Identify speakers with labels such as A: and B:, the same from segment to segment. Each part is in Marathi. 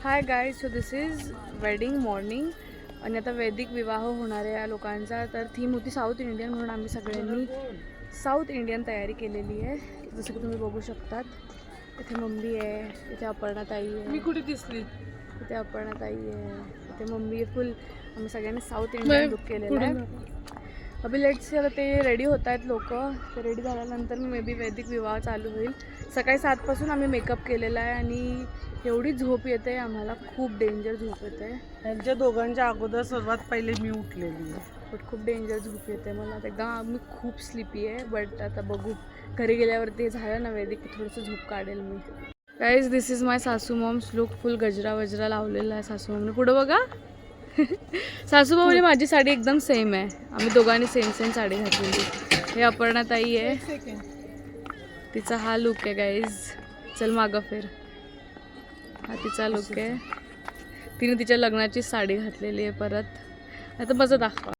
A: Hi guys, so this is wedding morning आणि आता वैदिक विवाह होणार आहे या लोकांचा. तर थीम होती साऊथ इंडियन, म्हणून आम्ही सगळ्यांनी साऊथ इंडियन तयारी केलेली आहे. जसं की तुम्ही बघू शकतात, इथे मम्मी आहे, इथे अपर्णाताई आहे,
B: मी कुठे दिसली,
A: इथे अपर्णाताई आहे, इथे मम्मी आहे. फुल आम्ही सगळ्यांनी साऊथ इंडियन लुक केलेला आहे. अभी लेट्स आता ते रेडी होत आहेत लोक. ते रेडी झाल्यानंतर मे बी वैदिक विवाह चालू होईल. सकाळी 7 पासून आम्ही मेकअप केलेला आहे आणि एवढी झोप येते आम्हाला, खूप डेंजर झोप येते.
B: यांच्या दोघांच्या अगोदर सर्वात पहिले मी उठलेली आहे.
A: बट खूप डेंजर झोप येते मला. एकदा मी खूप स्लिपी आहे. बट आता बघू, घरी गेल्यावरती झालं ना वैदिक की थोडंसं झोप काढेल मी. गाईज, दिस इज माय सासू मॉम्स लुक. फुल गजरा वजरा लावलेला आहे सासू मॉमने. पुढं बघा. सासू मॉमने माझी साडी एकदम सेम आहे. आम्ही दोघांनी सेम सेम साडी घातलेली. हे अपर्णाताई आहे, तिचा हा लुक आहे गाईज. चल मागं फिर. हा तिचा लुक आहे. तिने तिच्या लग्नाची साडी घातलेली आहे परत. आता बस दाखवा.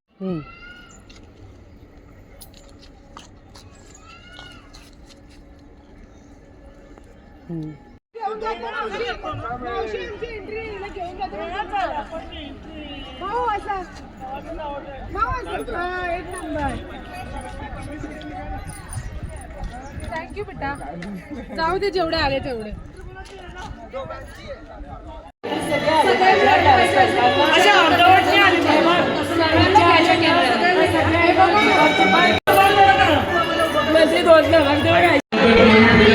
B: थँक्यू बेटा. जाऊ दे, जेवढे आले तेवढे.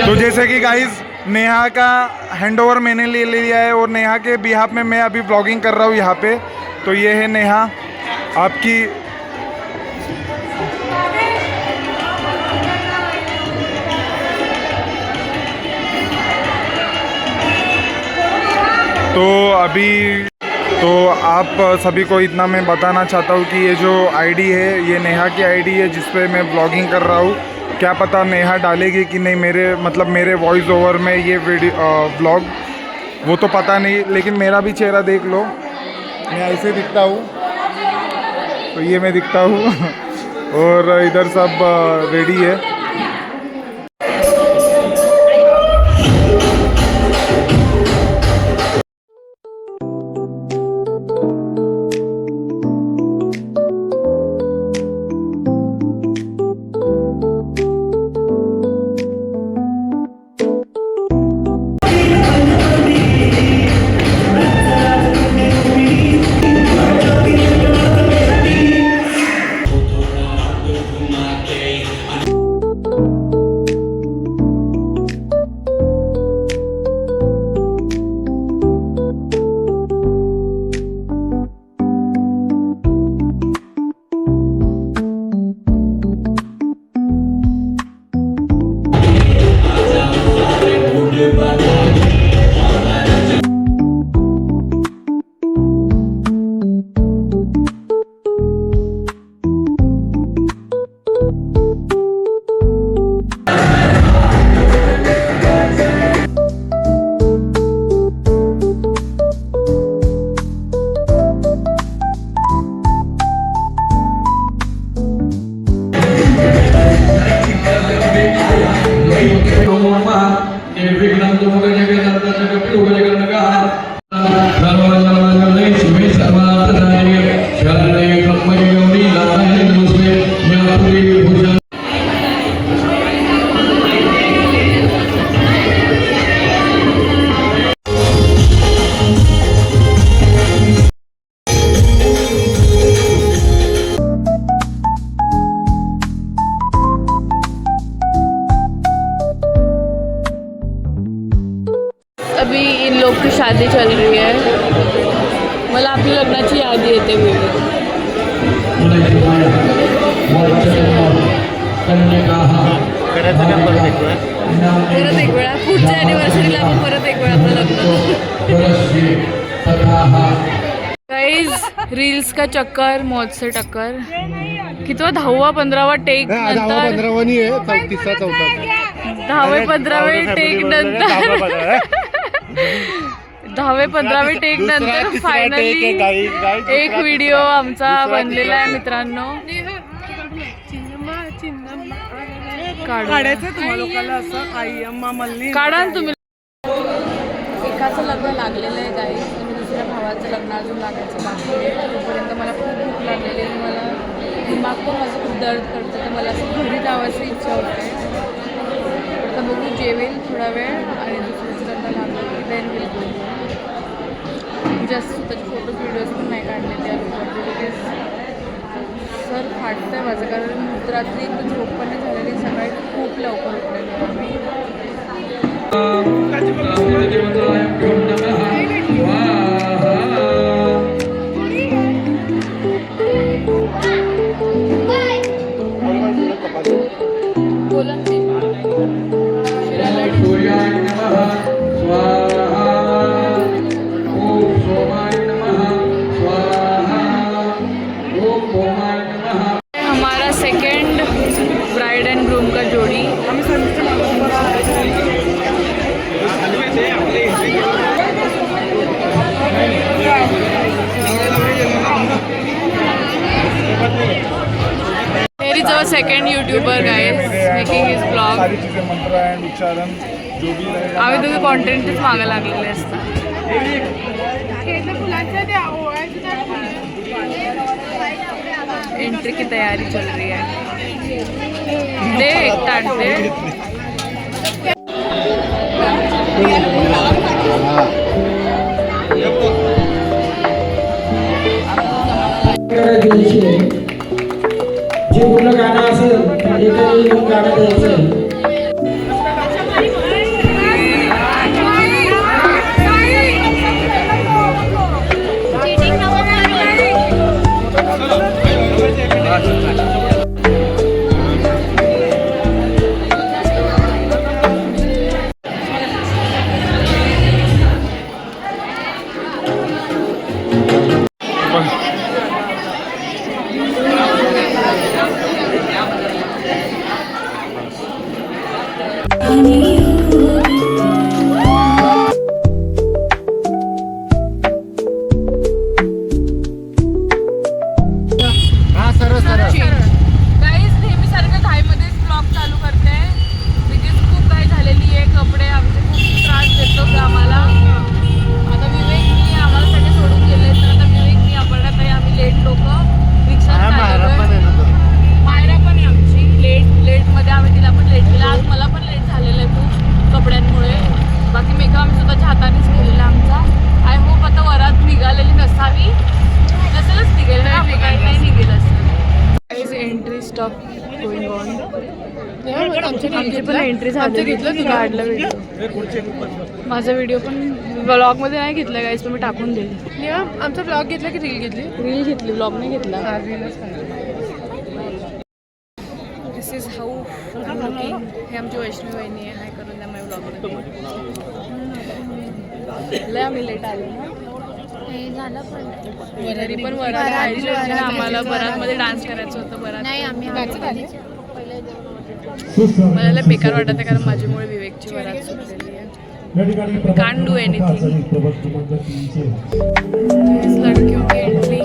C: तो जैसे कि गाइस, नेहा का हैंडओवर मैंने ले लिया है और नेहा के बिहाफ में मैं अभी व्लॉगिंग कर रहा हूँ यहाँ पे. तो ये है नेहा आपकी. तो आप सभी को इतना मैं बताना चाहता हूँ कि ये जो आईडी है, ये नेहा की आईडी है जिस पे मैं ब्लॉगिंग कर रहा हूँ. क्या पता नेहा डालेगी कि नहीं मेरे वॉइस ओवर में ये वीडियो ब्लॉग, वो तो पता नहीं. लेकिन मेरा भी चेहरा देख लो, मैं ऐसे दिखता हूँ. तो ये मैं दिखता हूँ और इधर सब रेडी है.
A: अभी इन लोग की शादी चल रही है. मला आपली लग्नाची याद येते वेगळी. परत एक वेळा पुढच्या ॲनिव्हर्सरीला आपण परत एक वेळा आपलं लग्न. गाइज, रील्स का चक्कर, मौज से टक्कर. कितवा 10वा 15वा टेक नंतर 10वे 15वे टेक नंतर 10वे 15वे टेक नंतर फायनली एक व्हिडिओ आमचा बनलेला आहे मित्रांनो. काढायचं तुम्हाला लोकांना असं आई अम्मा मल्ली काढा तुम्ही. एकाचं लग्न लागलेलं आहे गाईस आणि दुसऱ्या भावाचं लग्न अजून लागायचं बाकी आहे. तोपर्यंत मला खूप भूक लागलेली आहे. मला दिमाग पण माझं खूप दर्द करतं तर मला असं घरी जावायची इच्छा होते. आता बघू जेवेल थोडा वेळ आणि दुसऱ्याचं लग्न लागलं देन विल गो. जास्त स्वतःचे फोटो व्हिडिओज पण नाही काढलेले बिकॉज सर फाटतं आहे माझं कारण रात्री एक झोप पण नाही झालेली. सकाळी खूप लवकर उठलेली आहे मी. बोला ना हमारा सेकेंड ब्राइड एंड ग्रूम का जोड़ी. Here is our second YouTuber guys making his vlog.
C: सारी चीज़ें मंत्र एंड उच्चारण जो भी रहेगा
A: आम्ही तुम्ही कॉन्टेंटच मागं लागलेले असतात. एंट्री की तैयारी चल रही है. दे एक ताट दे.
D: जे कुठलं गाणं असेल तर एकाने येऊन गाणं द्यायचं. गाईज नेहमीसारखं घाईमध्येच ब्लॉग चालू करते बिकॉज खूप घाई झालेली आहे. कपडे आमचे खूप त्रास देतो आम्हाला. आता विवेकनी आम्हाला सगळे सोडून गेले तर आता विवेकनी आपण आम्ही लेट लोक रिक्षा मायरा पण आहे आमची लेटमध्ये आम्ही तिला पण लेट केलं. आज मला पण लेट झालेलं आहे खूप कपड्यांमुळे. बाकी मेकअप आम्ही स्वतःच्या हातानेच केलेला आमचा. आय होप आता वरात निघालेली नसावी. नसेलच निघेल नाही निघेल असं. Entry stop going on. आमची पण एंट्री झाली काढलं व्हिडिओ. माझा व्हिडिओ पण ब्लॉगमध्ये नाही घेतला गाईज तुम्ही टाकून देईल.
B: आमचा ब्लॉग घेतला की रील घेतली?
A: रील घेतली ब्लॉग नाही घेतला. दिस इज हाऊ लुकिंग. हे आमची वैष्णवी वहिनी आहे. हाय करून द्या माझ्या ब्लॉगमध्ये. लय आम्ही लेट आलो ना. तरी पण वरात राहायची होती ना आम्हाला. बरातमध्ये डान्स करायचं होतं. बरात मला लय बेकार वाटत आहे कारण माझ्यामुळे विवेकची वरात सुटलेली आहे. Can't do anything. लडकियों की एंट्री.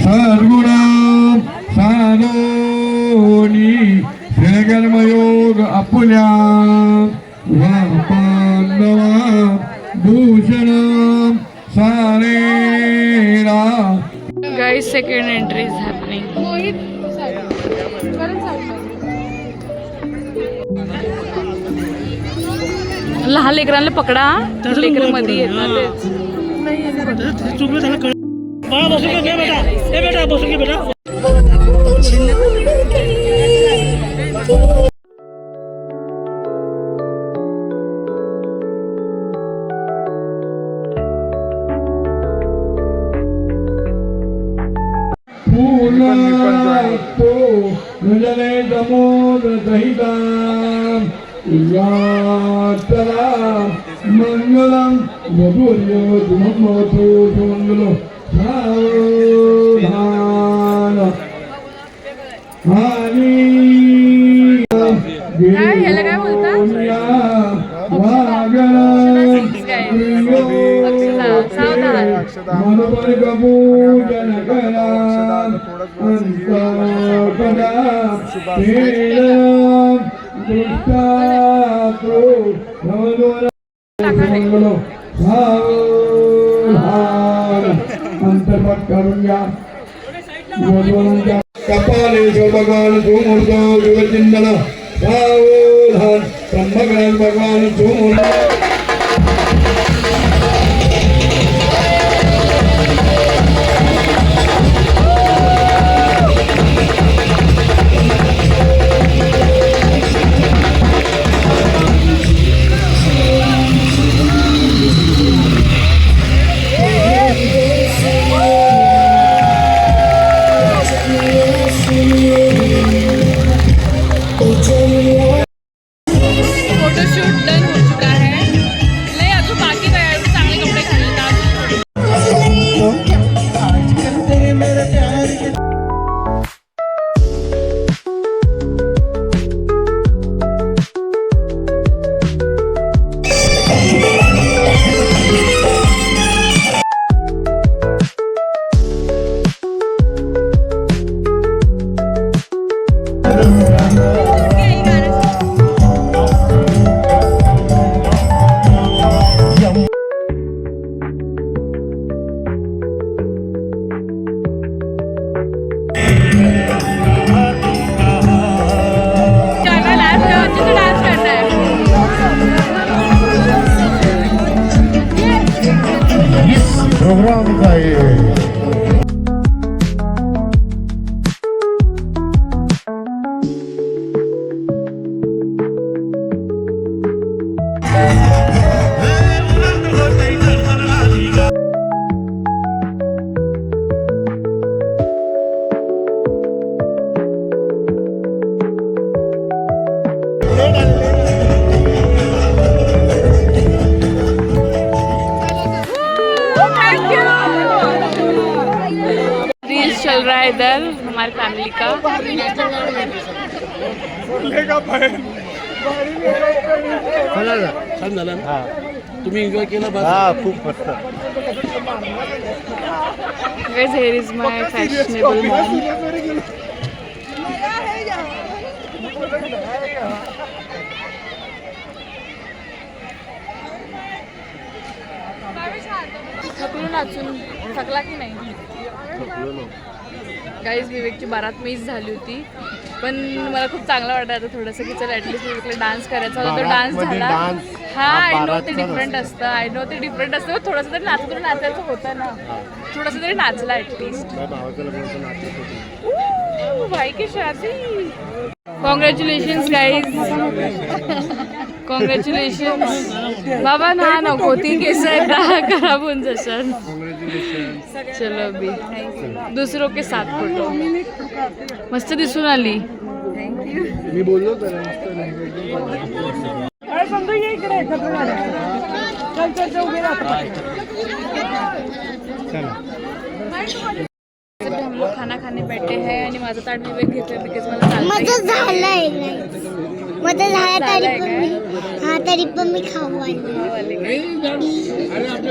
D: सद्गुणाम साधोनी श्रीगर्मयोग आपुल्या पांडवा भूषणम सारेरा.
A: Guys second entry is happening. लहान लेकरांना पकडा. लेकर मध्ये येतात तेच.
B: चुकलं झालं कळ. बाळा बसून घे बेटा. ए बेटा बसून घे बेटा.
D: मुजले दमोद दहिदाम यात्रा मंगलम वधूर्यो धुममोतो मंगलो सावधान. आणि
A: काय ह्याला काय बोलतात? अक्षदा सावधान.
E: अंतर्पट करून घ्या. कपालेश्वर भगवान सुमूर्त विवचिंतन सावधान ब्रह्मगण भगवान सुमूर्त.
D: फोटोशूट डन हो चुका है. नाही अजून बाकी काय आहे, चांगले कपडे घालले तर डान्स करना है.
E: प्रोग्राम का ये
A: रील्स चल रहा है इधर हमारी फैमिली का.
F: छान झालं ना. तुम्ही एन्जॉय केला बस. खूप मस्त.
A: Guys, here is my fashionable mom. थकलो नाचून. थकला की नाही? गाईज विवेकची बारात मिस झाली होती पण मला खूप चांगलं वाटतं आता थोडंसं की चल ॲटलीस्ट विवेकला डान्स करायचा होता. तो डान्स झाला. हा आय नो ते डिफरंट असतं. आय नो ते डिफरंट असतं. थोडंसं तरी नाचायचं होतं ना. थोडंसं तरी नाचला ॲटलीस्ट. भाई की शादी. Congratulations guys. कॉंग्रॅच्युलेशन्स. बाबा ना नको ती केस एकदा खराब होऊन जशाल. चलो अभी दुसरों के साथ फोटो. मस्त दिसून आली.
F: मी बोललो तर
A: हम लोग खाना खाने बैठे हैं आणि माझं ताट विवेक घेतलं बिकॉज मला चालतं
G: माझं झालंय माझं झालं तरी पण मी खाऊ आले.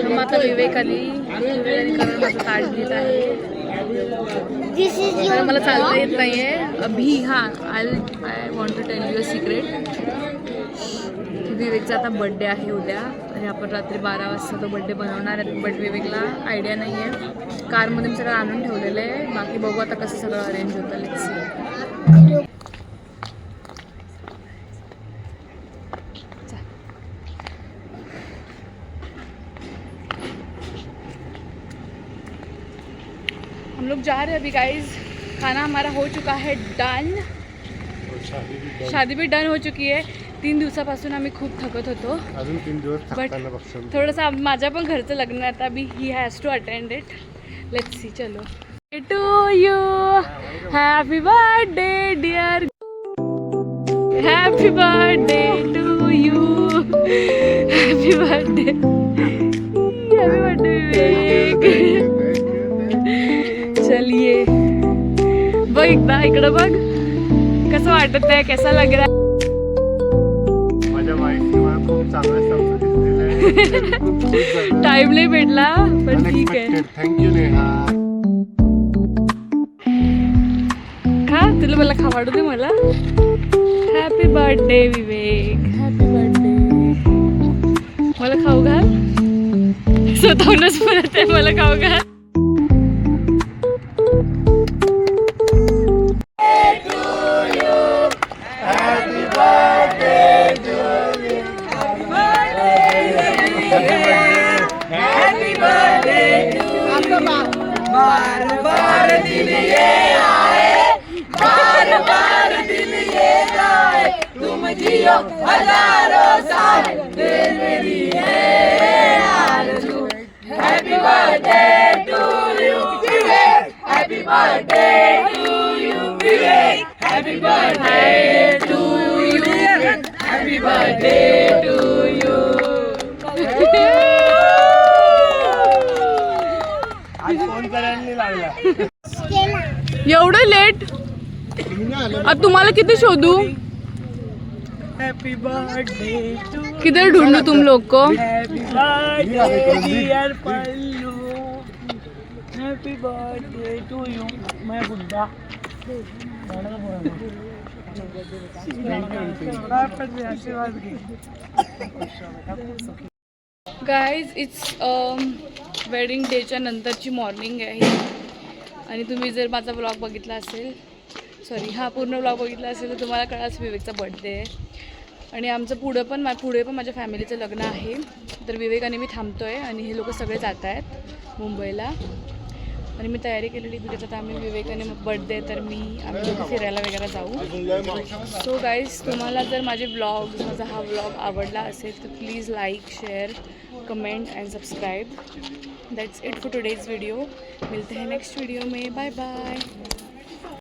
A: मग आता विवेक आली. विवेक करून माझं ताट घेत आहे.
G: दिस इज
A: तर मला चालता येत नाहीये अभी. हां I want to tell you a secret. विवेकचा आता बड्डे आहे उद्या आणि आपण रात्री 12 वाजता तो बड्डे बनवणार आहे. बट विवेकला आयडिया नाही आहे. कारमध्ये मी सगळं आणून ठेवलेलं आहे. बाकी बघू आता कसं सगळं अरेंज होतं. Let's see. हम लोग जा रहे हैं अभी गाइज. खाना हमारा हो चुका है डन. शादी भी डन हो चुकी है. 3 दिवसापासून आम्ही खूप थकत होतो.
F: अजून 3 दिवस
A: बट थोडंसं माझ्या पण घरचं लग्न आहे आता. अभी he has to attend it. Let's see. चलो. To you happy birthday dear. Happy birthday to you. Happy birthday. Happy birthday Vivek. चलिए बघ एकदा इकडं बघ कसं वाटत आहे. कैसा लग रहा है. टाइम नाही भेटला पण ठीक आहे.
F: थँक्यू नेहा.
A: खा तुला मला खावाडू दे मला. हॅपी बर्थडे विवेक, हॅपी बर्थडे. मला खाऊ घाल. स्वतःहूनच परत आहे मला खाऊ घाल. एवढं लेट. आता तुम्हाला किती शोधू.
B: हॅपी बर्थडे टू
A: किधर ढूंढू तुम लोग को.
B: Happy birthday dear Pallu. Happy birthday to you. मैं बुड्ढा आशीर्वाद घे.
A: गाईज इट्स वेडिंग डेच्या नंतरची मॉर्निंग आहे आणि तुम्ही जर माझा ब्लॉग बघितला असेल, सॉरी हा पूर्ण ब्लॉग बघितला असेल तर तुम्हाला कळाच विवेकचा बर्थडे आहे आणि आमचं पुढे पण माझ्या फॅमिलीचं लग्न आहे. तर विवेक आणि मी थांबतो आहे आणि हे लोक सगळे जात आहेत मुंबईला आणि मी तयारी केलेली बिकॉज आता आम्ही विवेक आणि बर्थडे तर आम्ही लोक फिरायला वगैरे जाऊ. सो गाईज तुम्हाला जर माझा हा व्लॉग आवडला असेल तर please like share comment and subscribe. That's it for today's video. मिलते हैं नेक्स्ट वीडियो में. Bye bye.